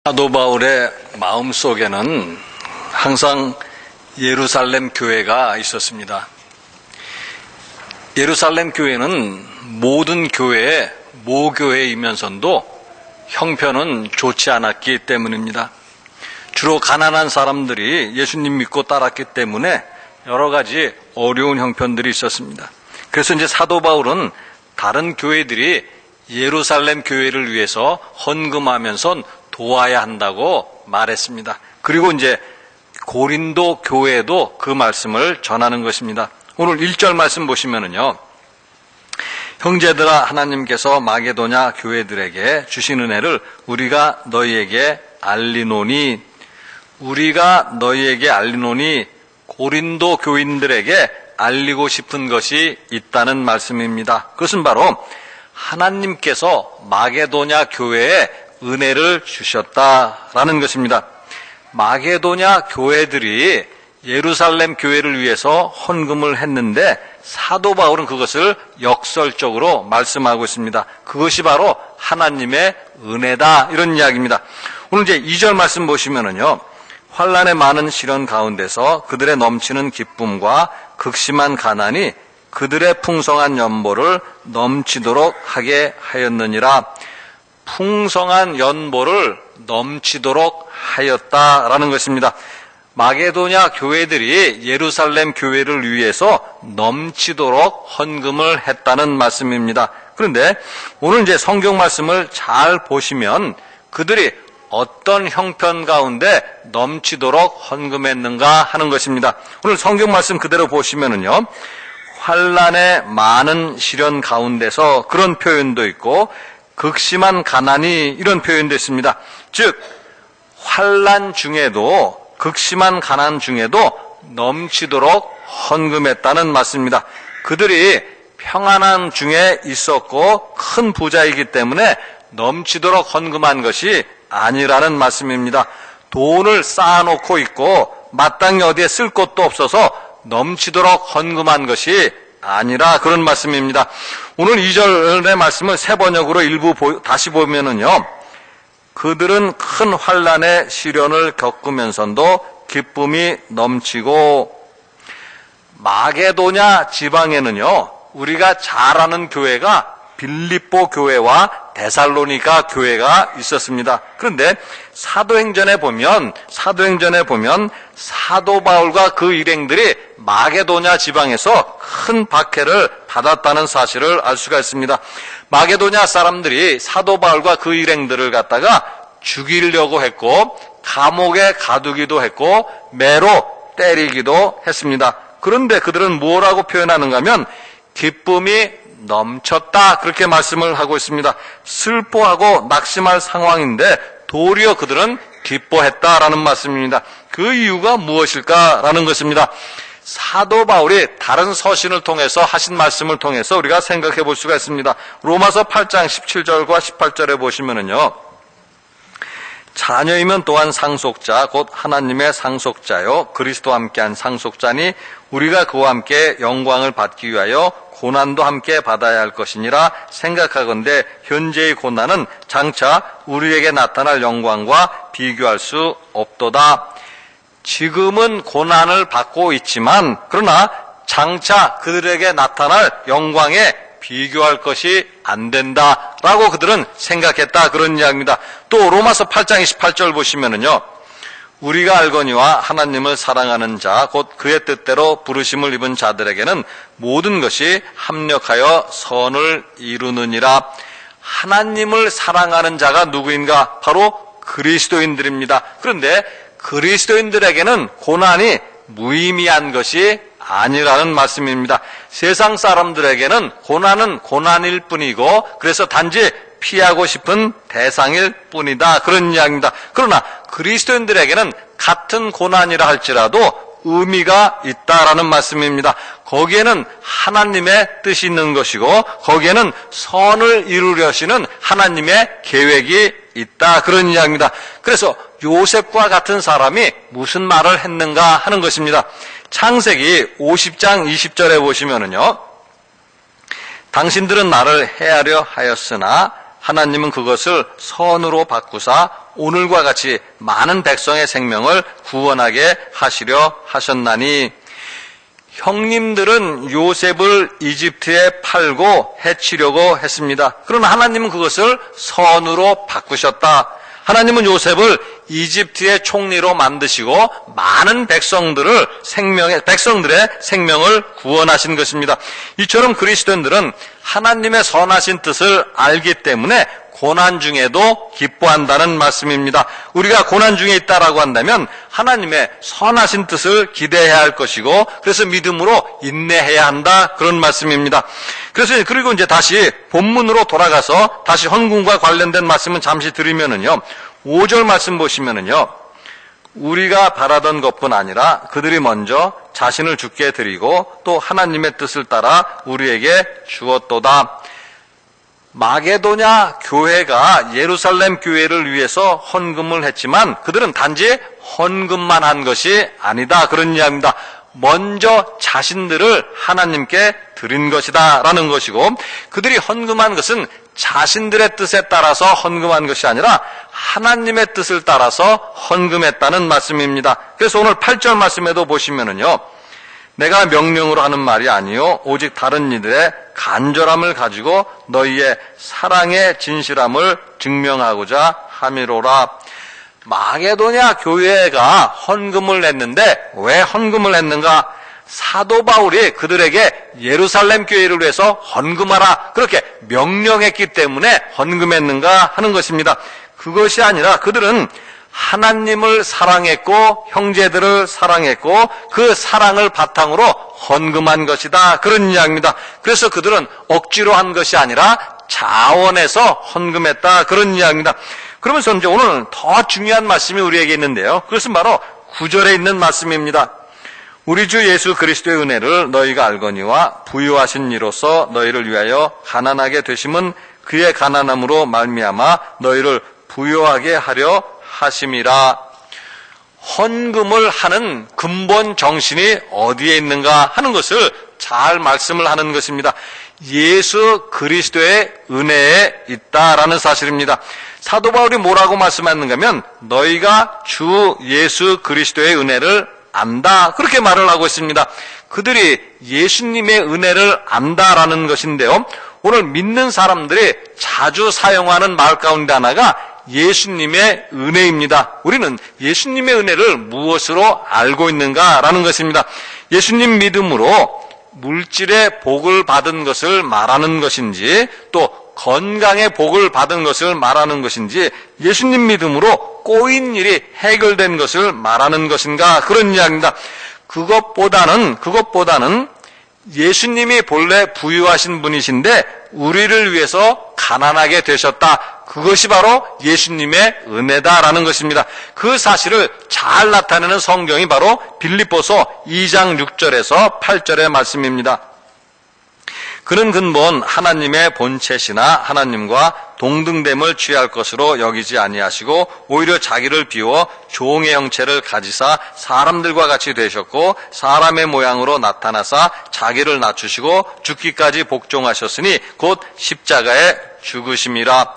사도 바울의 마음속에는 항상 예루살렘 교회가 있었습니다. 예루살렘 교회는 모든 교회의 모교회이면서도 형편은 좋지 않았기 때문입니다. 주로 가난한 사람들이 예수님 믿고 따랐기 때문에 여러 가지 어려운 형편들이 있었습니다. 그래서 이제 사도 바울은 다른 교회들이 예루살렘 교회를 위해서 헌금하면서 도와야 한다고 말했습니다. 그리고 이제 고린도 교회에도 그 말씀을 전하는 것입니다. 오늘 1절 말씀 보시면은요. 형제들아, 하나님께서 마게도냐 교회들에게 주신 은혜를 우리가 너희에게 알리노니, 고린도 교인들에게 알리고 싶은 것이 있다는 말씀입니다. 그것은 바로 하나님께서 마게도냐 교회에 은혜를 주셨다라는 것입니다. 마게도냐 교회들이 예루살렘 교회를 위해서 헌금을 했는데 사도 바울은 그것을 역설적으로 말씀하고 있습니다. 그것이 바로 하나님의 은혜다, 이런 이야기입니다. 오늘 이제 2절 말씀 보시면은요. 환난의 많은 시련 가운데서 그들의 넘치는 기쁨과 극심한 가난이 그들의 풍성한 연보를 넘치도록 하게 하였느니라. 풍성한 연보를 넘치도록 하였다라는 것입니다. 마게도냐 교회들이 예루살렘 교회를 위해서 넘치도록 헌금을 했다는 말씀입니다. 그런데 오늘 이제 성경 말씀을 잘 보시면 그들이 어떤 형편 가운데 넘치도록 헌금했는가 하는 것입니다. 오늘 성경 말씀 그대로 보시면은요. 환난의 많은 시련 가운데서 그런 표현도 있고 극심한 가난이 이런 표현도 있습니다. 즉 환난 중에도 극심한 가난 중에도 넘치도록 헌금했다는 말씀입니다. 그들이 평안한 중에 있었고 큰 부자이기 때문에 넘치도록 헌금한 것이 아니라는 말씀입니다. 돈을 쌓아놓고 있고 마땅히 어디에 쓸 곳도 없어서 넘치도록 헌금한 것이 아니라 그런 말씀입니다. 오늘 2절의 말씀을 새 번역으로 일부 다시 보면은요. 그들은 큰 환난의 시련을 겪으면서도 기쁨이 넘치고, 마게도냐 지방에는요. 우리가 잘 아는 교회가 빌립보 교회와 데살로니가 교회가 있었습니다. 그런데 사도행전에 보면 사도 바울과 그 일행들이 마게도냐 지방에서 큰 박해를 받았다는 사실을 알 수가 있습니다. 마게도냐 사람들이 사도 바울과 그 일행들을 갖다가 죽이려고 했고 감옥에 가두기도 했고 매로 때리기도 했습니다. 그런데 그들은 뭐라고 표현하는가 하면 기쁨이 넘쳤다, 그렇게 말씀을 하고 있습니다. 슬퍼하고 낙심할 상황인데 도리어 그들은 기뻐했다라는 말씀입니다. 그 이유가 무엇일까라는 것입니다. 사도 바울이 다른 서신을 통해서 하신 말씀을 통해서 우리가 생각해 볼 수가 있습니다. 로마서 8장 17절과 18절에 보시면은요. 자녀이면 또한 상속자 곧 하나님의 상속자요 그리스도와 함께한 상속자니 우리가 그와 함께 영광을 받기 위하여 고난도 함께 받아야 할 것이니라 생각하건대 현재의 고난은 장차 우리에게 나타날 영광과 비교할 수 없도다. 지금은 고난을 받고 있지만 그러나 장차 그들에게 나타날 영광에 비교할 것이 안 된다라고 그들은 생각했다, 그런 이야기입니다. 또 로마서 8장 28절 보시면은요. 우리가 알거니와 하나님을 사랑하는 자 곧 그의 뜻대로 부르심을 입은 자들에게는 모든 것이 합력하여 선을 이루느니라. 하나님을 사랑하는 자가 누구인가? 바로 그리스도인들입니다. 그런데 그리스도인들에게는 고난이 무의미한 것이 아니라는 말씀입니다. 세상 사람들에게는 고난은 고난일 뿐이고 그래서 단지 피하고 싶은 대상일 뿐이다, 그런 이야기입니다. 그러나 그리스도인들에게는 같은 고난이라 할지라도 의미가 있다라는 말씀입니다. 거기에는 하나님의 뜻이 있는 것이고 거기에는 선을 이루려시는 하나님의 계획이 있다, 그런 이야기입니다. 그래서 요셉과 같은 사람이 무슨 말을 했는가 하는 것입니다. 창세기 50장 20절에 보시면은요. 당신들은 나를 해하려 하였으나 하나님은 그것을 선으로 바꾸사 오늘과 같이 많은 백성의 생명을 구원하게 하시려 하셨나니, 형님들은 요셉을 이집트에 팔고 해치려고 했습니다. 그러나 하나님은 그것을 선으로 바꾸셨다. 하나님은 요셉을 이집트의 총리로 만드시고 많은 백성들의 생명을 구원하신 것입니다. 이처럼 그리스도인들은 하나님의 선하신 뜻을 알기 때문에 고난 중에도 기뻐한다는 말씀입니다. 우리가 고난 중에 있다라고 한다면 하나님의 선하신 뜻을 기대해야 할 것이고, 그래서 믿음으로 인내해야 한다, 그런 말씀입니다. 그리고 이제 다시 본문으로 돌아가서 다시 헌금과 관련된 말씀은 잠시 드리면은요, 5절 말씀 보시면은요, 우리가 바라던 것뿐 아니라 그들이 먼저 자신을 주께 드리고 또 하나님의 뜻을 따라 우리에게 주었도다. 마게도냐 교회가 예루살렘 교회를 위해서 헌금을 했지만 그들은 단지 헌금만 한 것이 아니다, 그런 이야기입니다. 먼저 자신들을 하나님께 드린 것이다 라는 것이고, 그들이 헌금한 것은 자신들의 뜻에 따라서 헌금한 것이 아니라 하나님의 뜻을 따라서 헌금했다는 말씀입니다. 그래서 오늘 8절 말씀에도 보시면은요, 내가 명령으로 하는 말이 아니요 오직 다른 이들의 간절함을 가지고 너희의 사랑의 진실함을 증명하고자 함이로라. 마게도냐 교회가 헌금을 냈는데 왜 헌금을 했는가? 사도 바울이 그들에게 예루살렘 교회를 위해서 헌금하라 그렇게 명령했기 때문에 헌금했는가 하는 것입니다. 그것이 아니라 그들은 하나님을 사랑했고 형제들을 사랑했고 그 사랑을 바탕으로 헌금한 것이다, 그런 이야기입니다. 그래서 그들은 억지로 한 것이 아니라 자원해서 헌금했다, 그런 이야기입니다. 그러면서 이제 오늘은 더 중요한 말씀이 우리에게 있는데요, 그것은 바로 9절에 있는 말씀입니다. 우리 주 예수 그리스도의 은혜를 너희가 알거니와 부유하신 이로써 너희를 위하여 가난하게 되심은 그의 가난함으로 말미암아 너희를 부유하게 하려 하심이라. 헌금을 하는 근본 정신이 어디에 있는가 하는 것을 잘 말씀을 하는 것입니다. 예수 그리스도의 은혜에 있다라는 사실입니다. 사도 바울이 뭐라고 말씀하는가 하면 너희가 주 예수 그리스도의 은혜를 안다, 그렇게 말을 하고 있습니다. 그들이 예수님의 은혜를 안다라는 것인데요, 오늘 믿는 사람들이 자주 사용하는 말 가운데 하나가 예수님의 은혜입니다. 우리는 예수님의 은혜를 무엇으로 알고 있는가라는 것입니다. 예수님 믿음으로 물질의 복을 받은 것을 말하는 것인지 또 건강의 복을 받은 것을 말하는 것인지 예수님 믿음으로 꼬인 일이 해결된 것을 말하는 것인가, 그런 이야기입니다. 그것보다는 예수님이 본래 부유하신 분이신데 우리를 위해서 가난하게 되셨다, 그것이 바로 예수님의 은혜다라는 것입니다. 그 사실을 잘 나타내는 성경이 바로 빌립보서 2장 6절에서 8절의 말씀입니다. 그는 근본 하나님의 본체시나 하나님과 동등됨을 취할 것으로 여기지 아니하시고 오히려 자기를 비워 종의 형체를 가지사 사람들과 같이 되셨고 사람의 모양으로 나타나사 자기를 낮추시고 죽기까지 복종하셨으니 곧 십자가에 죽으심이라.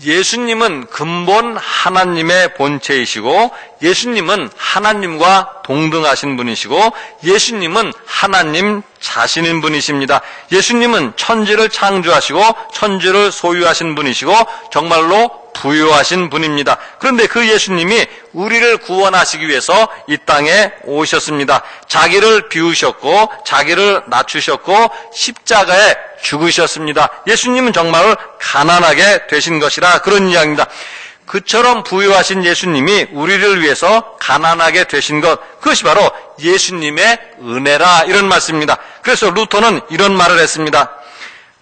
예수님은 근본 하나님의 본체이시고 예수님은 하나님과 동등하신 분이시고 예수님은 하나님 자신인 분이십니다. 예수님은 천지를 창조하시고 천지를 소유하신 분이시고 정말로 부유하신 분입니다. 그런데 그 예수님이 우리를 구원하시기 위해서 이 땅에 오셨습니다. 자기를 비우셨고 자기를 낮추셨고 십자가에 죽으셨습니다. 예수님은 정말 가난하게 되신 것이라, 그런 이야기입니다. 그처럼 부유하신 예수님이 우리를 위해서 가난하게 되신 것, 그것이 바로 예수님의 은혜라, 이런 말씀입니다. 그래서 루터는 이런 말을 했습니다.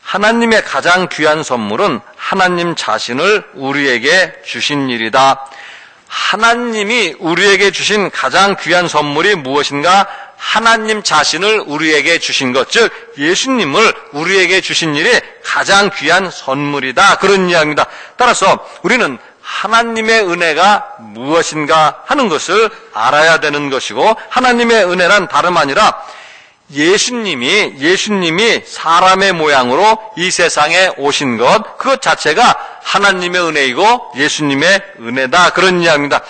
하나님의 가장 귀한 선물은 하나님 자신을 우리에게 주신 일이다. 하나님이 우리에게 주신 가장 귀한 선물이 무엇인가? 하나님 자신을 우리에게 주신 것, 즉 예수님을 우리에게 주신 일이 가장 귀한 선물이다, 그런 이야기입니다. 따라서 우리는 하나님의 은혜가 무엇인가 하는 것을 알아야 되는 것이고, 하나님의 은혜란 다름 아니라 예수님이 사람의 모양으로 이 세상에 오신 것, 그것 자체가 하나님의 은혜이고 예수님의 은혜다. 그런 이야기입니다.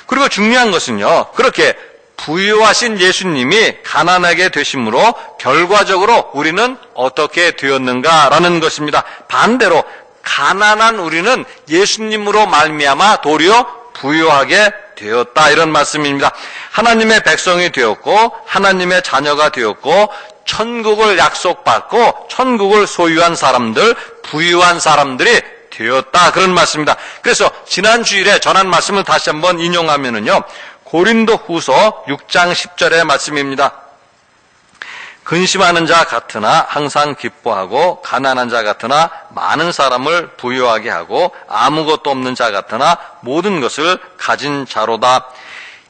그리고 중요한 것은요, 그렇게 부유하신 예수님이 가난하게 되심으로 결과적으로 우리는 어떻게 되었는가라는 것입니다. 반대로 가난한 우리는 예수님으로 말미암아 도리어 부유하게 되었다, 이런 말씀입니다. 하나님의 백성이 되었고 하나님의 자녀가 되었고 천국을 약속받고 천국을 소유한 사람들, 부유한 사람들이 되었다, 그런 말씀입니다. 그래서 지난 주일에 전한 말씀을 다시 한번 인용하면은요, 고린도후서 6장 10절의 말씀입니다. 근심하는 자 같으나 항상 기뻐하고 가난한 자 같으나 많은 사람을 부유하게 하고 아무것도 없는 자 같으나 모든 것을 가진 자로다.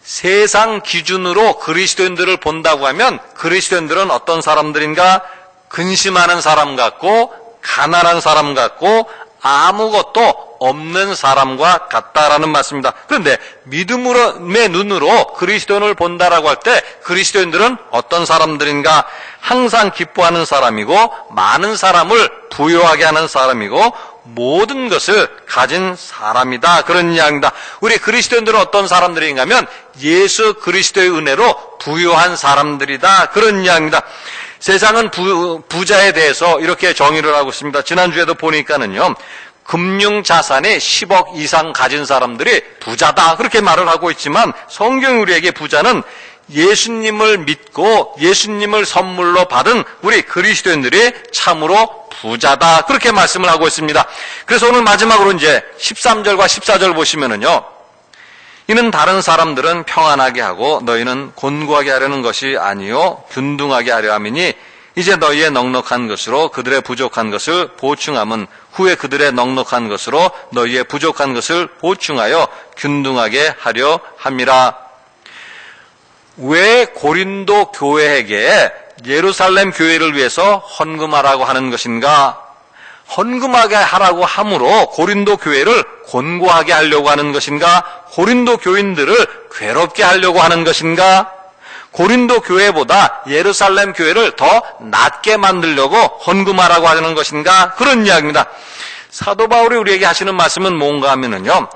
세상 기준으로 그리스도인들을 본다고 하면 그리스도인들은 어떤 사람들인가? 근심하는 사람 같고 가난한 사람 같고 아무것도 없는 사람과 같다라는 말씀입니다. 그런데 믿음의 눈으로 그리스도인을 본다라고 할 때 그리스도인들은 어떤 사람들인가? 항상 기뻐하는 사람이고 많은 사람을 부유하게 하는 사람이고 모든 것을 가진 사람이다, 그런 이야기입니다. 우리 그리스도인들은 어떤 사람들인가 하면 예수 그리스도의 은혜로 부유한 사람들이다, 그런 이야기입니다. 세상은 부자에 대해서 이렇게 정의를 하고 있습니다. 지난주에도 보니까는요, 금융자산이 10억 이상 가진 사람들이 부자다, 그렇게 말을 하고 있지만 성경이 우리에게 부자는 예수님을 믿고 예수님을 선물로 받은 우리 그리스도인들이 참으로 부자다, 그렇게 말씀을 하고 있습니다. 그래서 오늘 마지막으로 이제 13절과 14절 보시면은요, 이는 다른 사람들은 평안하게 하고 너희는 곤고하게 하려는 것이 아니요 균등하게 하려 함이니 이제 너희의 넉넉한 것으로 그들의 부족한 것을 보충함은 후에 그들의 넉넉한 것으로 너희의 부족한 것을 보충하여 균등하게 하려 함이라. 왜 고린도 교회에게 예루살렘 교회를 위해서 헌금하라고 하는 것인가? 헌금하게 하라고 함으로 고린도 교회를 곤고하게 하려고 하는 것인가? 고린도 교인들을 괴롭게 하려고 하는 것인가? 고린도 교회보다 예루살렘 교회를 더 낮게 만들려고 헌금하라고 하는 것인가? 그런 이야기입니다. 사도 바울이 우리에게 하시는 말씀은 뭔가 하면은요,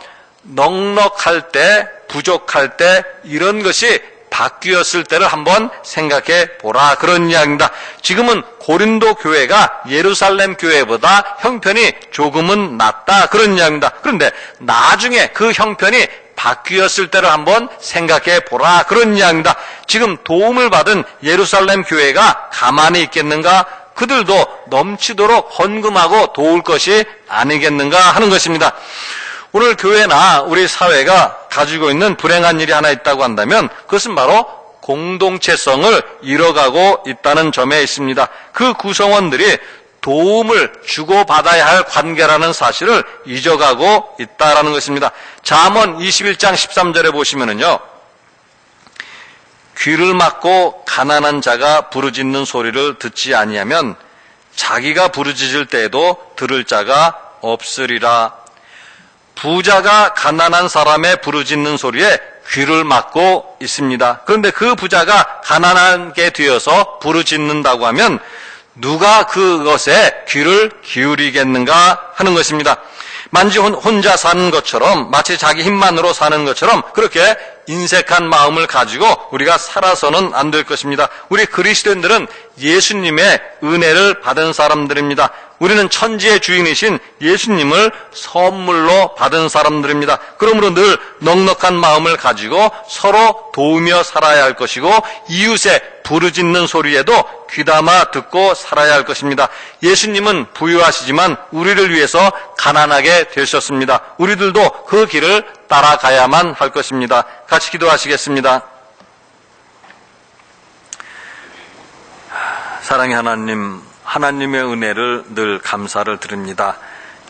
넉넉할 때, 부족할 때 이런 것이 바뀌었을 때를 한번 생각해 보라, 그런 이야기입니다. 지금은 고린도 교회가 예루살렘 교회보다 형편이 조금은 낫다, 그런 이야기입니다. 그런데 나중에 그 형편이 바뀌었을 때를 한번 생각해 보라, 그런 이야기입니다. 지금 도움을 받은 예루살렘 교회가 가만히 있겠는가? 그들도 넘치도록 헌금하고 도울 것이 아니겠는가 하는 것입니다. 오늘 교회나 우리 사회가 가지고 있는 불행한 일이 하나 있다고 한다면 그것은 바로 공동체성을 잃어가고 있다는 점에 있습니다. 그 구성원들이 도움을 주고받아야 할 관계라는 사실을 잊어가고 있다는 것입니다. 잠언 21장 13절에 보시면은요, 귀를 막고 가난한 자가 부르짖는 소리를 듣지 아니하면 자기가 부르짖을 때에도 들을 자가 없으리라. 부자가 가난한 사람의 부르짖는 소리에 귀를 막고 있습니다. 그런데 그 부자가 가난하게 되어서 부르짖는다고 하면 누가 그것에 귀를 기울이겠는가 하는 것입니다. 만지 혼자 사는 것처럼, 마치 자기 힘만으로 사는 것처럼 그렇게 인색한 마음을 가지고 우리가 살아서는 안 될 것입니다. 우리 그리스도인들은 예수님의 은혜를 받은 사람들입니다. 우리는 천지의 주인이신 예수님을 선물로 받은 사람들입니다. 그러므로 늘 넉넉한 마음을 가지고 서로 도우며 살아야 할 것이고 이웃의 부르짖는 소리에도 귀담아 듣고 살아야 할 것입니다. 예수님은 부유하시지만 우리를 위해서 가난하게 되셨습니다. 우리들도 그 길을 따라가야만 할 것입니다. 같이 기도하시겠습니다. 사랑의 하나님, 하나님의 은혜를 늘 감사를 드립니다.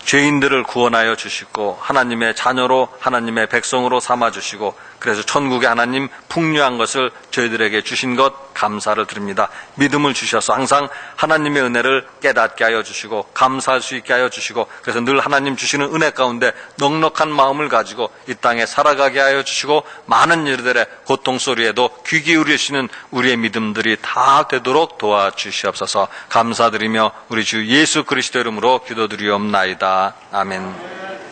죄인들을 구원하여 주시고 하나님의 자녀로, 하나님의 백성으로 삼아주시고 그래서 천국의 하나님 풍요한 것을 저희들에게 주신 것 감사를 드립니다. 믿음을 주셔서 항상 하나님의 은혜를 깨닫게 하여 주시고 감사할 수 있게 하여 주시고, 그래서 늘 하나님 주시는 은혜 가운데 넉넉한 마음을 가지고 이 땅에 살아가게 하여 주시고, 많은 일들의 고통 소리에도 귀 기울이시는 우리의 믿음들이 다 되도록 도와주시옵소서. 감사드리며 우리 주 예수 그리스도 이름으로 기도드리옵나이다. 아멘.